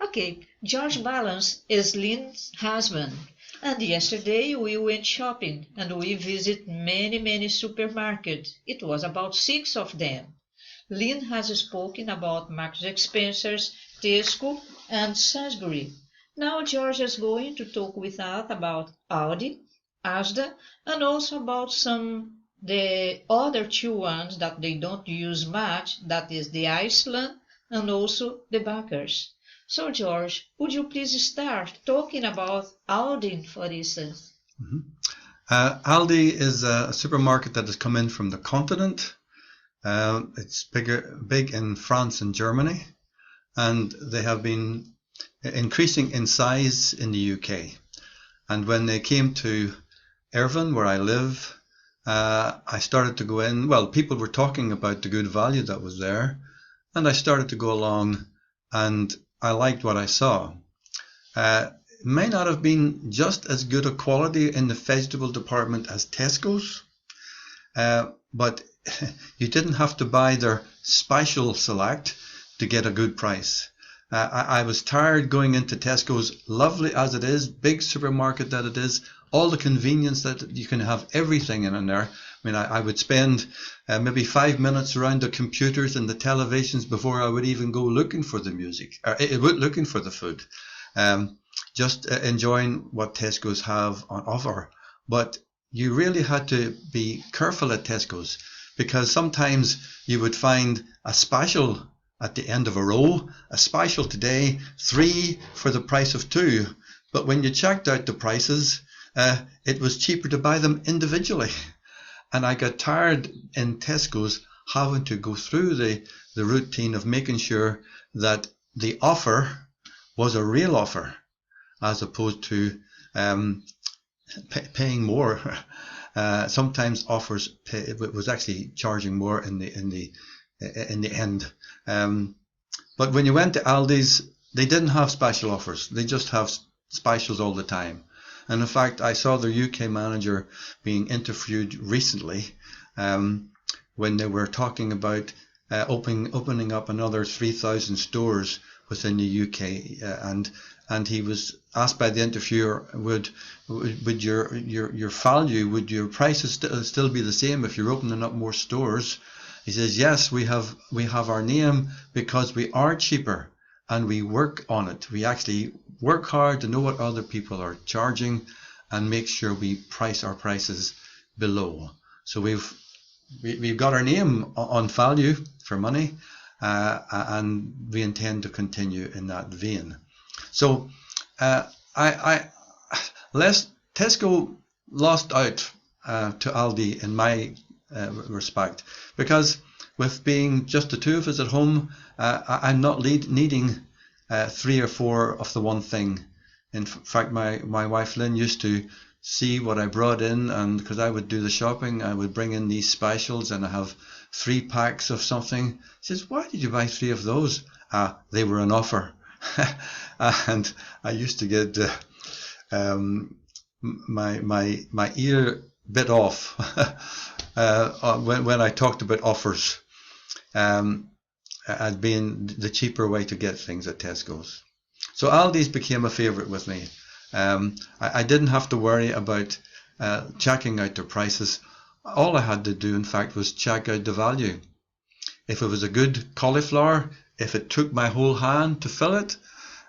Okay, George Ballance is Lynn's husband. And yesterday we went shopping and we visited many supermarkets. It was about 6 of them. Lynn has spoken about Marks and Spencer's, Tesco, and Sainsbury. Now George is going to talk with us about Aldi, Asda, and also about the other two ones that they don't use much, that is the Iceland and also the Backers. So George, would you please start talking about Aldi, for instance? Aldi is a supermarket that has come in from the continent. It's big in France and Germany, and they have been increasing in size in the UK. And when they came to Irvine, where I live, I started to go in. Well, people were talking about the good value that was there, and I started to go along, and I liked what I saw. It may not have been just as good a quality in the vegetable department as Tesco's, but you didn't have to buy their special select to get a good price. I was tired going into Tesco's, lovely as it is, big supermarket that it is, all the convenience that you can have everything in there. I mean, I would spend maybe 5 minutes around the computers and the televisions before I would even go looking for the music, or looking for the food. Just enjoying what Tesco's have on offer. But you really had to be careful at Tesco's, because sometimes you would find a special at the end of a row, a special today, 3 for the price of 2. But when you checked out the prices, it was cheaper to buy them individually. And I got tired in Tesco's having to go through the routine of making sure that the offer was a real offer, as opposed to paying more. Sometimes offers was actually charging more in the end. But when you went to Aldi's, they didn't have special offers. They just have specials all the time. And in fact, I saw their UK manager being interviewed recently when they were talking about opening up another 3,000 stores within the UK, and he was asked by the interviewer, would your value, would your prices still be the same if you're opening up more stores? He says, yes, we have our name because we are cheaper and we work on it. We actually work hard to know what other people are charging and make sure we price our prices below. So we've got our name on value for money, and we intend to continue in that vein. So Tesco lost out to Aldi in my respect, because with being just the two of us at home, I'm not needing 3 or 4 of the one thing. In fact, my wife Lynn used to see what I brought in, and because I would do the shopping, I would bring in these specials, and I have 3 packs of something. She says, why did you buy 3 of those? They were on offer. And I used to get my ear bit off when I talked about offers as being the cheaper way to get things at Tesco's. So Aldi's became a favourite with me. I didn't have to worry about checking out their prices. All I had to do, in fact, was check out the value. If it was a good cauliflower, if it took my whole hand to fill it,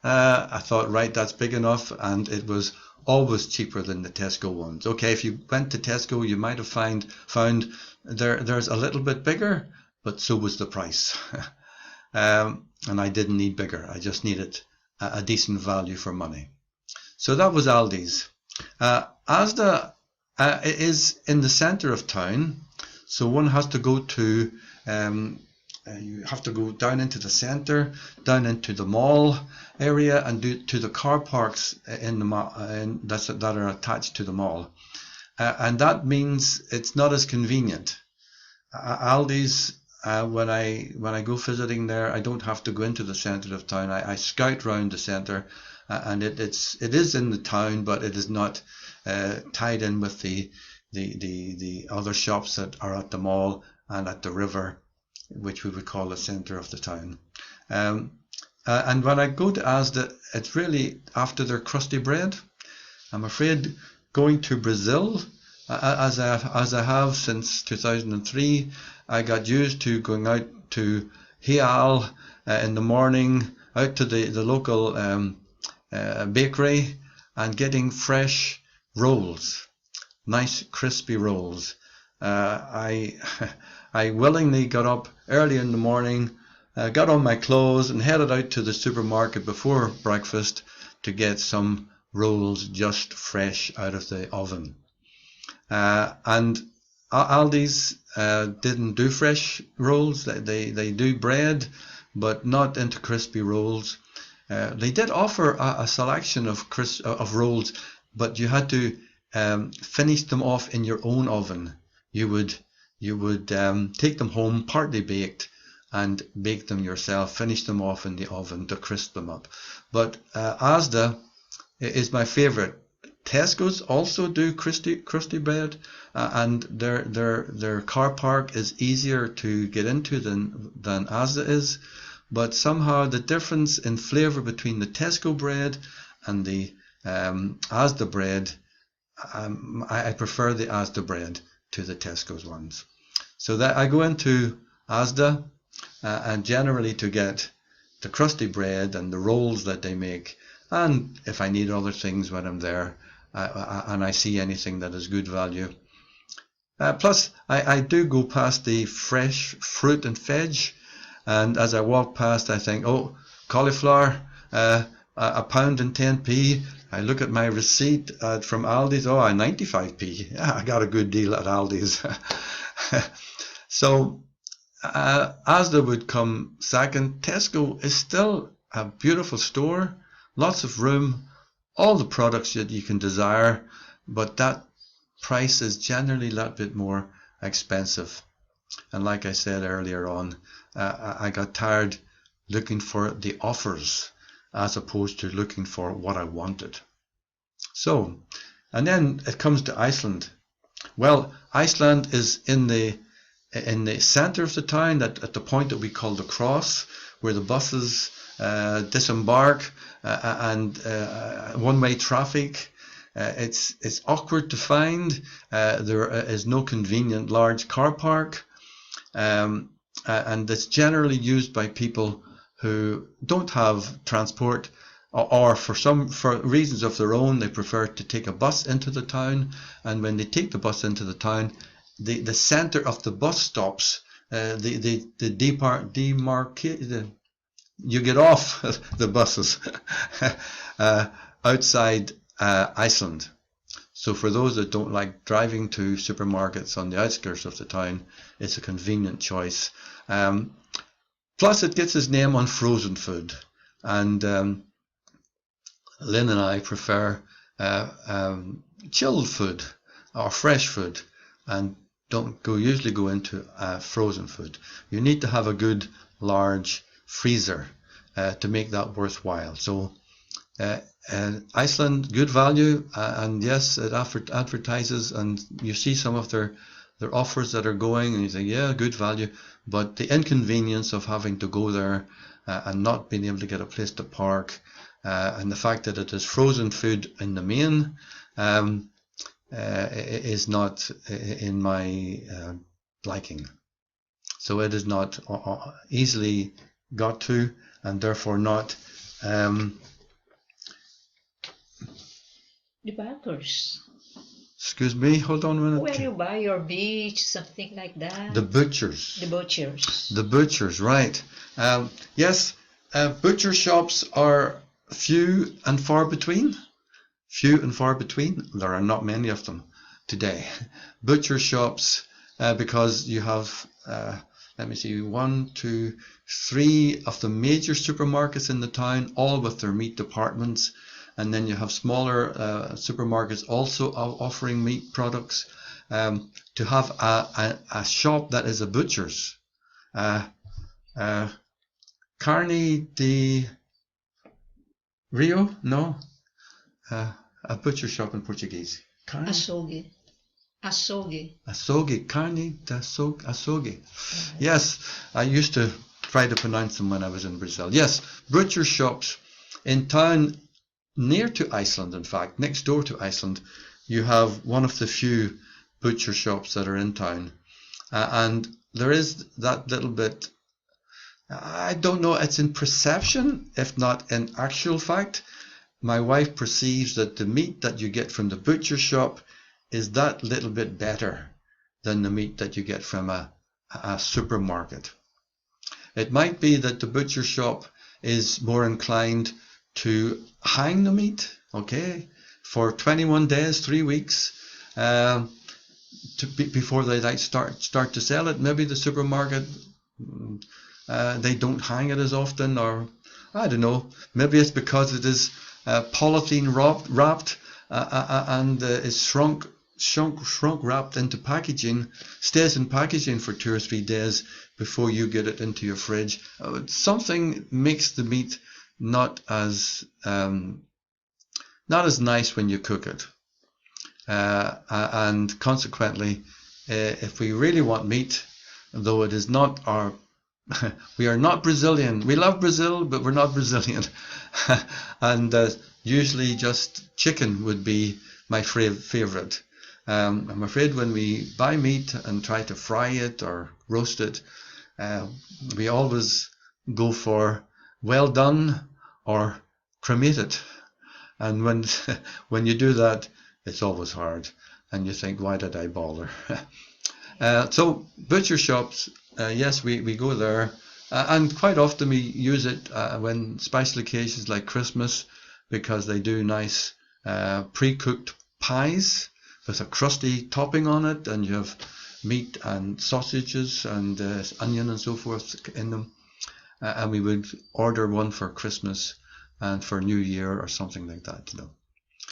I thought, right, that's big enough, and it was always cheaper than the Tesco ones. Okay, if you went to Tesco, you might have found there's a little bit bigger, but so was the price. And I didn't need bigger. I just needed a decent value for money. So that was Aldi's. Asda is in the centre of town, so one has to go to you have to go down into the centre, down into the mall area, and to the car parks in the mall that are attached to the mall, and that means it's not as convenient. Aldi's, when I go visiting there, I don't have to go into the centre of town. I scout round the centre, and it is in the town, but it is not tied in with the other shops that are at the mall and at the river, which we would call the centre of the town. And when I go to Asda, it's really after their crusty bread. I'm afraid going to Brazil, as I have since 2003, I got used to going out to Real in the morning, out to the local bakery, and getting fresh rolls, nice crispy rolls. I willingly got up early in the morning, got on my clothes and headed out to the supermarket before breakfast to get some rolls just fresh out of the oven. And Aldi's didn't do fresh rolls. They do bread, but not into crispy rolls. They did offer a selection of rolls, but you had to finish them off in your own oven. You would take them home partly baked and bake them yourself, finish them off in the oven to crisp them up. But Asda is my favorite. Tesco's also do crusty bread, and their car park is easier to get into than Asda is. But somehow the difference in flavour between the Tesco bread and the Asda bread, I prefer the Asda bread to the Tesco's ones. So that I go into Asda and generally to get the crusty bread and the rolls that they make, and if I need other things when I'm there, and I see anything that is good value. Plus, I do go past the fresh fruit and veg, and as I walk past, I think, oh, cauliflower, a pound and 10p. I look at my receipt from Aldi's, 95p. Yeah, I got a good deal at Aldi's. So, Asda would come second. Tesco is still a beautiful store, lots of room, all the products that you can desire, but that price is generally a little bit more expensive. And like I said earlier on, I got tired looking for the offers as opposed to looking for what I wanted. So, and then it comes to Iceland. Well, Iceland is in the center of the town, at the point that we call the cross, where the buses disembark and one-way traffic. It's awkward to find. There is no convenient large car park, and it's generally used by people who don't have transport, or for reasons of their own, they prefer to take a bus into the town. And when they take the bus into the town, the center of the bus stops, you get off the buses outside Iceland. So for those that don't like driving to supermarkets on the outskirts of the town, it's a convenient choice. Plus it gets its name on frozen food, and Lynn and I prefer chilled food or fresh food, and don't usually go into frozen food. You need to have a good large freezer to make that worthwhile. So Iceland, good value, and yes, it advertises, and you see some of their offers that are going, and you say, yeah, good value, but the inconvenience of having to go there and not being able to get a place to park, and the fact that it is frozen food in the main, is not in my liking. So it is not easily got to, and therefore not the backers. Excuse me, hold on a minute. Where you buy your meat, something like that. The butchers. The butchers. The butchers, right. Yes, butcher shops are few and far between. Few and far between. There are not many of them today. Butcher shops, because you have, let me see, 1, 2, 3 of the major supermarkets in the town, all with their meat departments. And then you have smaller supermarkets also offering meat products. To have a shop that is a butcher's, Carne de Rio? No. A butcher shop in Portuguese. Carne? Açougue. Açougue. Açougue. Carne de açougue. Yes, I used to try to pronounce them when I was in Brazil. Yes, butcher shops in town near to Iceland, in fact, next door to Iceland, you have one of the few butcher shops that are in town. And there is that little bit, I don't know, it's in perception, if not in actual fact. My wife perceives that the meat that you get from the butcher shop is that little bit better than the meat that you get from a supermarket. It might be that the butcher shop is more inclined to hang the meat, okay, for 21 days, 3 weeks, before they like start to sell it. Maybe the supermarket, they don't hang it as often, or I don't know. Maybe it's because it is polythene wrapped and is shrunk wrapped into packaging, stays in packaging for 2 or 3 days before you get it into your fridge. Something makes the meat not as nice when you cook it, and consequently, if we really want meat, though it is not our we are not Brazilian. We love Brazil, but we're not Brazilian. And usually just chicken would be my favorite. I'm afraid when we buy meat and try to fry it or roast it, we always go for well done or cremated. And when you do that, it's always hard. And you think, why did I bother? So butcher shops, yes, we go there. And quite often we use it when special occasions like Christmas, because they do nice pre-cooked pies with a crusty topping on it, and you have meat and sausages and onion and so forth in them. And we would order one for Christmas and for New Year or something like that, you know.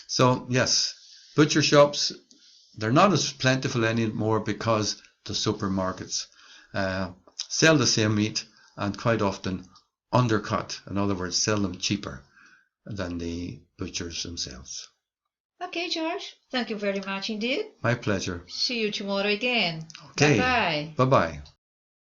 So yes, butcher shops, they're not as plentiful anymore because the supermarkets sell the same meat and quite often undercut. In other words, sell them cheaper than the butchers themselves. Okay, George. Thank you very much indeed. My pleasure. See you tomorrow again. Okay. Bye-bye. Bye-bye.